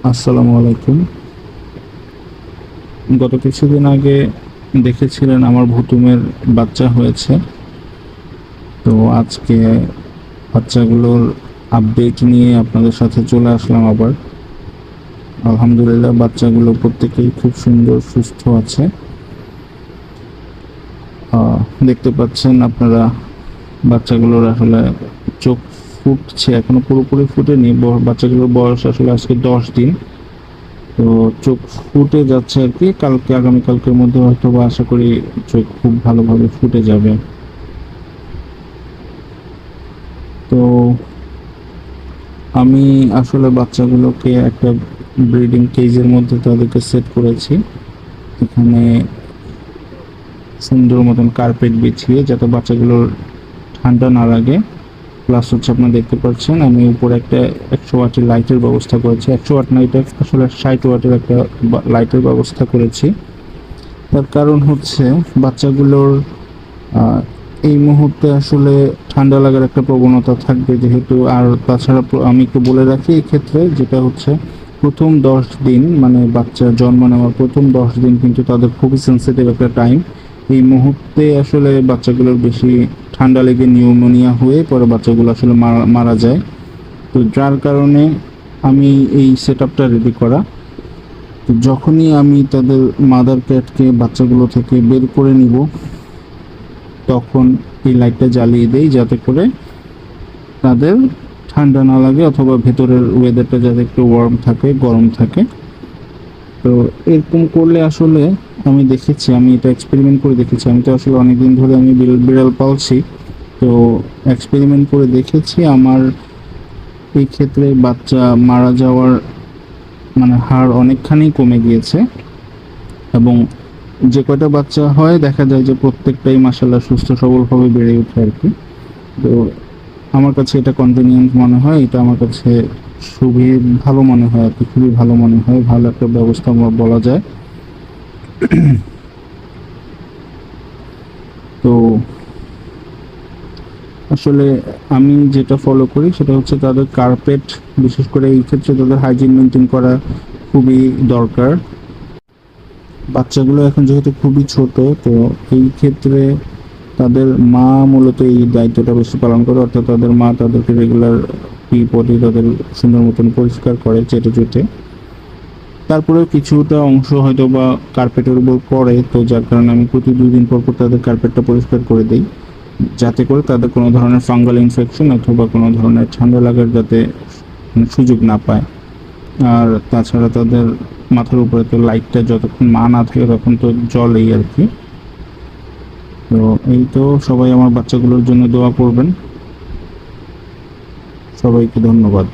আসসালামু আলাইকুম। গত কিছুদিন আগে দেখেছিলেন আমার ভুতুমের বাচ্চা হয়েছে। তো আজকে বাচ্চাগুলোর আপডেট নিয়ে আপনাদের সাথে চলে আসলাম আবার। আলহামদুলিল্লাহ বাচ্চাগুলো প্রত্যেকেই খুব সুন্দর সুস্থ আছে। দেখতে পাচ্ছেন আপনারা বাচ্চাগুলোর আসলে চোখ ফুটছে, এখনো পুরোপুরি ফুটেনি। বাচ্চাগুলোর বয়স আসলে আজকে 10 দিন। তো চোখ ফুটে যাচ্ছে আর কি। আগামীকালকের মধ্যে হয়তো বা আশা করি চোখ খুব ভালোভাবে ফুটে যাবে। তো আমি আসলে বাচ্চাগুলোকে একটা ব্রিডিং কেজের মধ্যে তাদেরকে সেট করেছি। এখানে সুন্দর মতন কার্পেট বিছিয়ে, যাতে বাচ্চাগুলোর ঠান্ডা না লাগে। প্লাস হচ্ছে আপনারা দেখতে পাচ্ছেন আমি উপরে একটা 100 ওয়াটের লাইটের ব্যবস্থা করেছি। 100 ওয়াট না, এটা আসলে 60 ওয়াটের একটা লাইটের ব্যবস্থা করেছি। তার কারণ হচ্ছে বাচ্চাগুলোর এই মুহূর্তে আসলে ঠান্ডা লাগার একটা প্রবণতা থাকবে যেহেতু। আর তাছাড়া আমি একটু বলে রাখি এই ক্ষেত্রে, যেটা হচ্ছে প্রথম 10 দিন, মানে বাচ্চা জন্ম নেওয়ার প্রথম 10 দিন কিন্তু তাদের খুবই সেন্সিটিভ একটা টাইম। এই মুহূর্তে আসলে বাচ্চাগুলোর বেশি ঠান্ডা লেগে নিউমোনিয়া হয়ে পরে বাচ্চাগুলো আসলে মারা যায়। তো যার কারণে আমি এই সেট আপটা রেডি করা। তো যখনই আমি তাদের মাদার ক্যাটকে বাচ্চাগুলো থেকে বের করে নিব, তখন এই লাইটটা জ্বালিয়ে দেই, যাতে করে তাদের ঠান্ডা না লাগে অথবা ভেতরের ওয়েদারটা যাতে একটু ওয়ার্ম থাকে, গরম থাকে। তো এরকম করলে আসলে আমি দেখেছি, আমি এটা এক্সপেরিমেন্ট করে দেখেছি। আমি তো আসলে অনেকদিন ধরে আমি বিড়াল পালছি। তো এক্সপেরিমেন্ট করে দেখেছি আমার এই ক্ষেত্রে বাচ্চা মারা যাওয়ার মানে হার অনেকখানি কমে গিয়েছে। এবং যে কয়টা বাচ্চা হয় দেখা যায় যে প্রত্যেকটাই মাশাআল্লাহ সুস্থ সবলভাবে বেড়ে ওঠে আর কি। তো আমার কাছে এটা কনভিনিয়েন্ট মনে হয়, এটা আমার কাছে খুবই ভালো মনে হয় আর কি, খুবই ভালো মনে হয়, ভালো একটা ব্যবস্থা বলা যায়। তো আসলে আমি যেটা ফলো করি সেটা হচ্ছে তাদের কার্পেট, বিশেষ করে এই ক্ষেত্রে তাদের হাইজিন মেনটেন করা খুবই দরকার। বাচ্চাগুলো এখন যেহেতু খুবই ছোট, তো এই ক্ষেত্রে তাদের মা মূলত এই দায়িত্বটা বেশি পালন করে, অর্থাৎ তাদের মা তাদেরকে রেগুলার পটি তাদের সুন্দর মতন পরিষ্কার করে চেটে চুটে। তারপরেও কিছুটা অংশ হয়তো বা কার্পেটের উপর পড়ে, তো যার কারণে আমি প্রতি 2 দিন পর পর তাদের কার্পেটটা পরিষ্কার করে দিই, যাতে করে তাদের কোনো ধরনের ফাঙ্গাল ইনফেকশন অথবা কোনো ধরনের ঠান্ডা লাগার যাতে সুযোগ না পায়। আর তাছাড়া তাদের মাথার উপরে তো লাইটটা যতক্ষণ মা না থাকে তখন তো জ্বলেই আর কি। তো এই তো, সবাই আমার বাচ্চাগুলোর জন্য দোয়া করবেন। সবাইকে ধন্যবাদ।